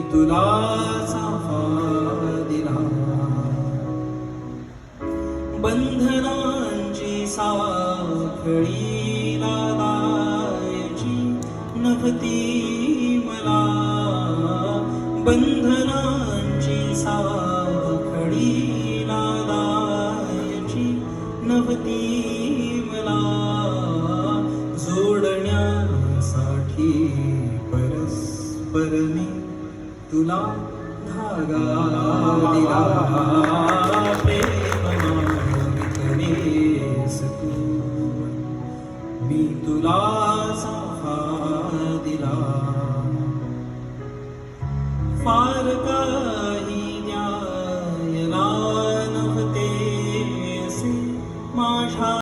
तुला साफा दिला. बंधनांची साखळी लागायची नव्हती मला. बंधनांची साखळी लागायची नव्हती मला. जोडण्यासाठी परस्पर मी तुला धागा दिला. प्रेम मागतेस तू, मी तुला साफा दिला. फार का